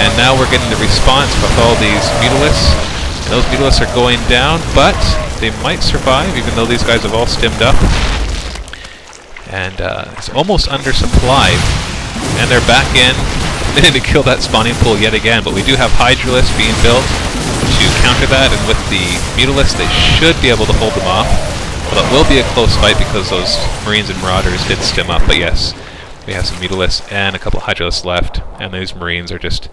and now we're getting the response with all these Mutalisks. And those Mutalisks are going down, but they might survive, even though these guys have all stimmed up. And it's almost undersupplied, and they're back in. They need to kill that spawning pool yet again, but we do have Hydralisks being built to counter that, and with the Mutalisks, they should be able to hold them off. Well, it will be a close fight because those Marines and Marauders did stim up, but yes, we have some Mutalisks and a couple of Hydralisks left, and these Marines are just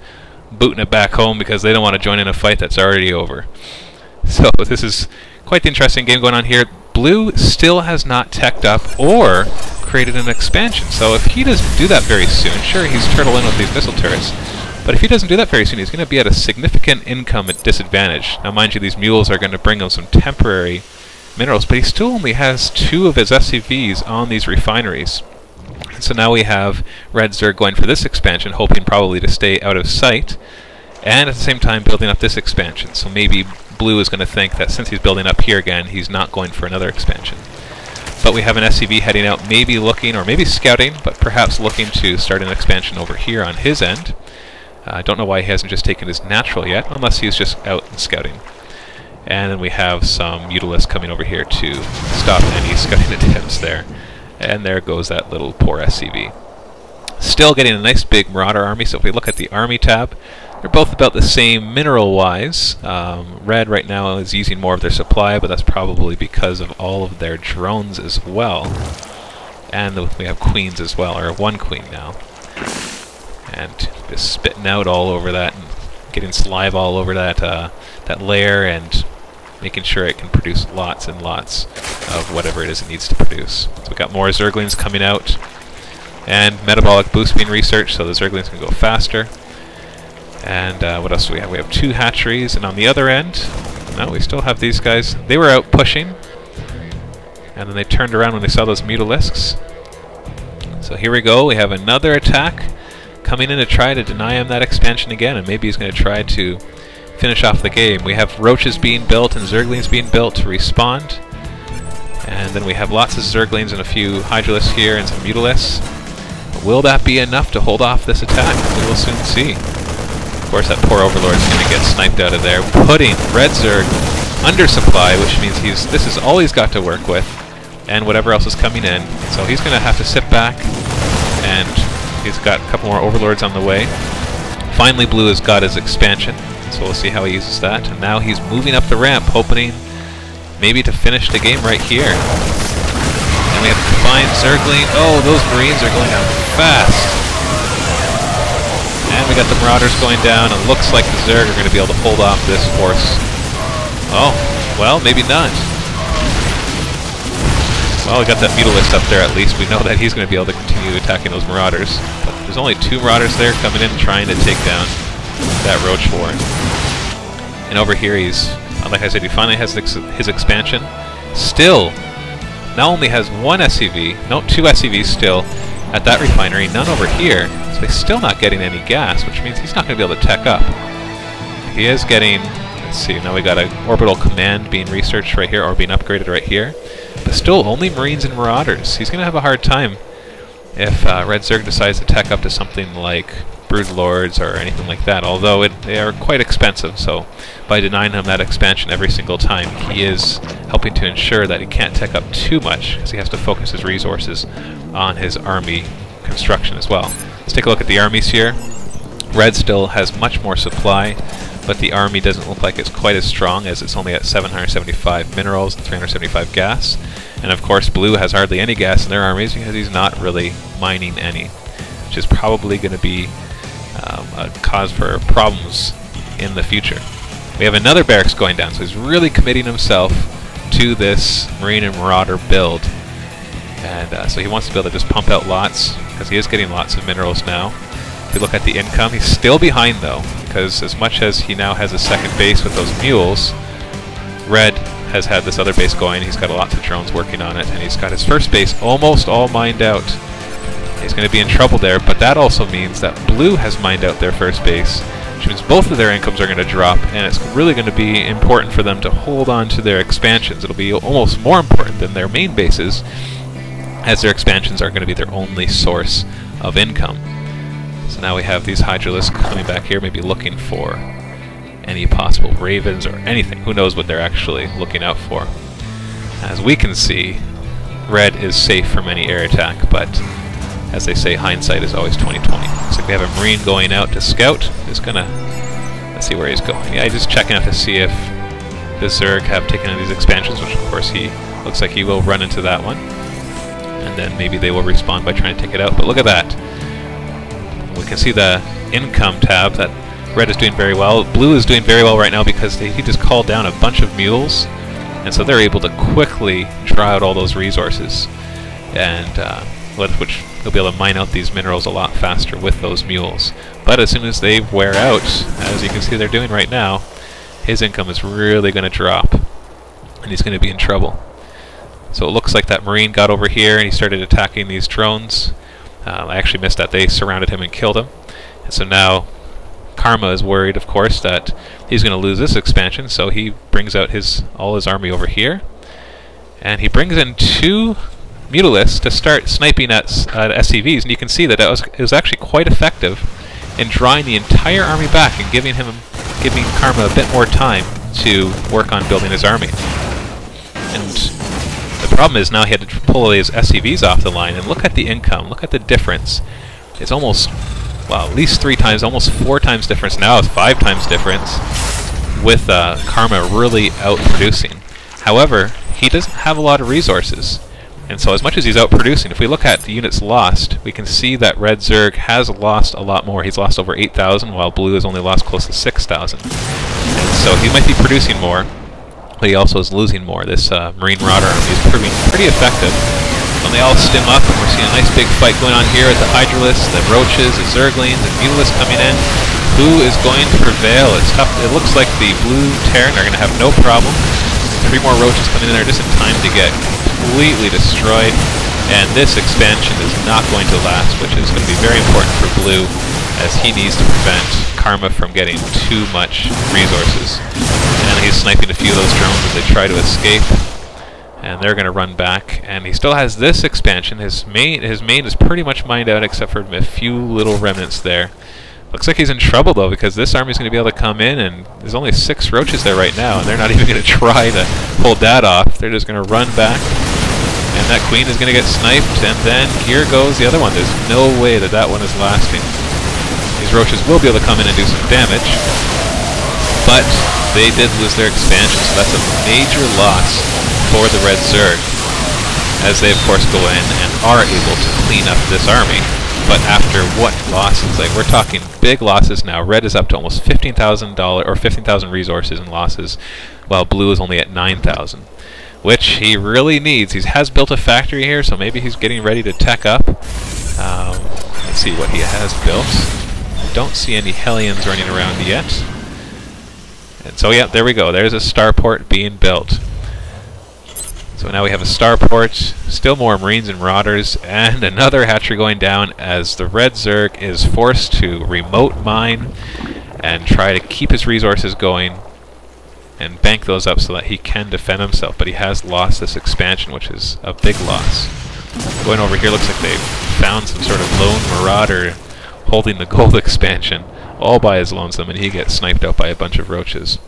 booting it back home because they don't want to join in a fight that's already over. So this is quite the interesting game going on here. Blue still has not teched up or created an expansion, so if he doesn't do that very soon, sure, he's turtle in with these missile turrets, but if he doesn't do that very soon, he's going to be at a significant income disadvantage. Now mind you, these mules are going to bring him some temporary minerals, but he still only has 2 of his SCVs on these refineries. So now we have Red Zerg going for this expansion, hoping probably to stay out of sight, and at the same time building up this expansion. So maybe Blue is going to think that since he's building up here again, he's not going for another expansion. But we have an SCV heading out, maybe looking, or maybe scouting, but perhaps looking to start an expansion over here on his end. I don't know why he hasn't just taken his natural yet, unless he's just out and scouting. And then we have some Mutalisks coming over here to stop any scouting attempts there. And there goes that little poor SCV. Still getting a nice big Marauder army, so if we look at the army tab, they're both about the same mineral-wise. Red right now is using more of their supply, but that's probably because of all of their drones as well. And we have queens as well, or 1 queen now. And just spitting out all over that, and getting saliva all over that, that layer, and making sure it can produce lots and lots of whatever it is it needs to produce. So we've got more Zerglings coming out, and metabolic boost being researched, so the Zerglings can go faster. And what else do we have? We have 2 hatcheries, and on the other end, no, we still have these guys. They were out pushing, and then they turned around when they saw those Mutalisks. So here we go, we have another attack coming in to try to deny him that expansion again, and maybe he's going to try to finish off the game. We have Roaches being built and Zerglings being built to respond, and then we have lots of Zerglings and a few Hydralisks here and some Mutalisks. Will that be enough to hold off this attack? We will soon see. Of course, that poor Overlord's going to get sniped out of there, putting Red Zerg under supply, which means this is all he's got to work with, and whatever else is coming in. So he's going to have to sit back, and he's got a couple more Overlords on the way. Finally, Blue has got his expansion, so we'll see how he uses that. And now he's moving up the ramp, hoping maybe to finish the game right here. And we have a combined Zergling. Oh, those Marines are going down fast. And we got the Marauders going down. It looks like the Zerg are going to be able to hold off this force. Oh, well, maybe not. Well, we got that Mutalist up there at least. We know that he's going to be able to continue attacking those Marauders. But there's only 2 Marauders there coming in trying to take down that Roach Horde. And over here he's, like I said, he finally has his expansion. Still, not only has 1 SCV, no, 2 SCVs still at that refinery, none over here. So he's still not getting any gas, which means he's not going to be able to tech up. He is getting, let's see, now we got an orbital command being researched right here, or being upgraded right here. But still, only Marines and Marauders. He's going to have a hard time if Red Zerg decides to tech up to something like Broodlords or anything like that, although they are quite expensive, so by denying him that expansion every single time, he is helping to ensure that he can't tech up too much, because he has to focus his resources on his army construction as well. Let's take a look at the armies here. Red still has much more supply, but the army doesn't look like it's quite as strong, as it's only at 775 minerals and 375 gas. And of course Blue has hardly any gas in their armies because he's not really mining any, which is probably going to be a cause for problems in the future. We have another barracks going down, so he's really committing himself to this Marine and Marauder build. And so he wants to be able to just pump out lots, because he is getting lots of minerals now. If you look at the income, he's still behind though, because as much as he now has a second base with those mules, Red has had this other base going. He's got lots of drones working on it, and he's got his first base almost all mined out. He's going to be in trouble there, but that also means that Blue has mined out their first base, which means both of their incomes are going to drop, and it's really going to be important for them to hold on to their expansions. It'll be almost more important than their main bases, as their expansions are going to be their only source of income. So now we have these Hydralisks coming back here, maybe looking for any possible ravens or anything. Who knows what they're actually looking out for. As we can see, red is safe from any air attack, but as they say, hindsight is always 20/20. Looks like we have a Marine going out to scout. He's gonna, let's see where he's going. Yeah, he's just checking out to see if the Zerg have taken on these expansions, which of course he looks like he will run into that one. And then maybe they will respawn by trying to take it out. But look at that. We can see the income tab that red is doing very well. Blue is doing very well right now because he just called down a bunch of mules, and so they're able to quickly draw out all those resources, and which they'll be able to mine out these minerals a lot faster with those mules. But as soon as they wear out, as you can see they're doing right now, his income is really going to drop, and he's going to be in trouble. So it looks like that Marine got over here and he started attacking these drones. I actually missed that. They surrounded him and killed him. And so now Karma is worried, of course, that he's going to lose this expansion, so he brings out all his army over here. And he brings in 2 Mutalisks to start sniping at SCVs, and you can see that it was actually quite effective in drawing the entire army back and giving Karma a bit more time to work on building his army. And the problem is now he had to pull his SCVs off the line, and look at the income, look at the difference. It's almost, well, at least 3 times, almost 4 times difference now. It's 5 times difference with Karma really outproducing. However, he doesn't have a lot of resources, and so as much as he's outproducing, if we look at the units lost, we can see that red Zerg has lost a lot more. He's lost over 8,000, while blue has only lost close to 6,000. And so he might be producing more, but he also is losing more. This Marine Marauder army is proving pretty effective. When they all stim up, and we're seeing a nice big fight going on here with the Hydralisks, the Roaches, the Zerglings, the Mutalisks coming in. Who is going to prevail? It's tough. It looks like the blue Terran are going to have no problem. 3 more Roaches coming in there just in time to get completely destroyed. And this expansion is not going to last, which is going to be very important for blue, as he needs to prevent Karma from getting too much resources. And he's sniping a few of those drones as they try to escape. And they're going to run back, and he still has this expansion. His main is pretty much mined out except for a few little remnants there. Looks like he's in trouble though, because this army's going to be able to come in, and there's only 6 Roaches there right now, and they're not even going to try to pull that off. They're just going to run back, and that Queen is going to get sniped, and then here goes the other one. There's no way that that one is lasting. These Roaches will be able to come in and do some damage, but they did lose their expansion, so that's a major loss for the red Zerg, as they of course go in and are able to clean up this army. But after what losses? Like, we're talking big losses now. Red is up to almost $15,000 or 15,000 resources in losses, while blue is only at 9,000, which he really needs. He has built a factory here, so maybe he's getting ready to tech up. Let's see what he has built. Don't see any Hellions running around yet. And so yeah, there we go. There's a starport being built. So now we have a starport, still more Marines and Marauders, and another hatchery going down as the red Zerg is forced to remote mine and try to keep his resources going and bank those up so that he can defend himself. But he has lost this expansion, which is a big loss. Going over here, looks like they found some sort of lone Marauder holding the gold expansion all by his lonesome, and he gets sniped out by a bunch of Roaches.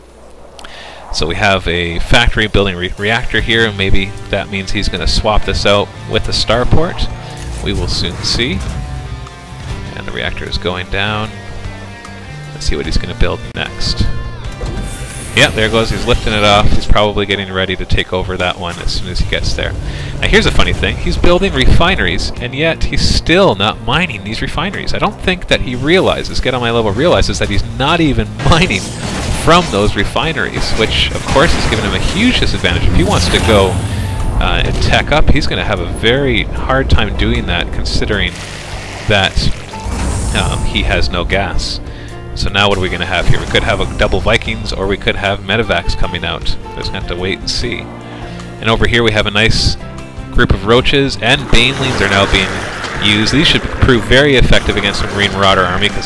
So we have a factory building reactor here, and maybe that means he's going to swap this out with the starport. We will soon see. And the reactor is going down. Let's see what he's going to build next. Yeah, there goes. He's lifting it off. He's probably getting ready to take over that one as soon as he gets there. Now here's a funny thing. He's building refineries, and yet he's still not mining these refineries. I don't think that he realizes, GetOnMyLevel realizes, that he's not even mining from those refineries, which of course has given him a huge disadvantage. If he wants to go and tech up, he's going to have a very hard time doing that, considering that he has no gas. So now what are we going to have here? We could have a double Vikings, or we could have medevacs coming out. We're just going to have to wait and see. And over here we have a nice group of Roaches, and Banelings are now being used. These should prove very effective against the Marine Marauder army, because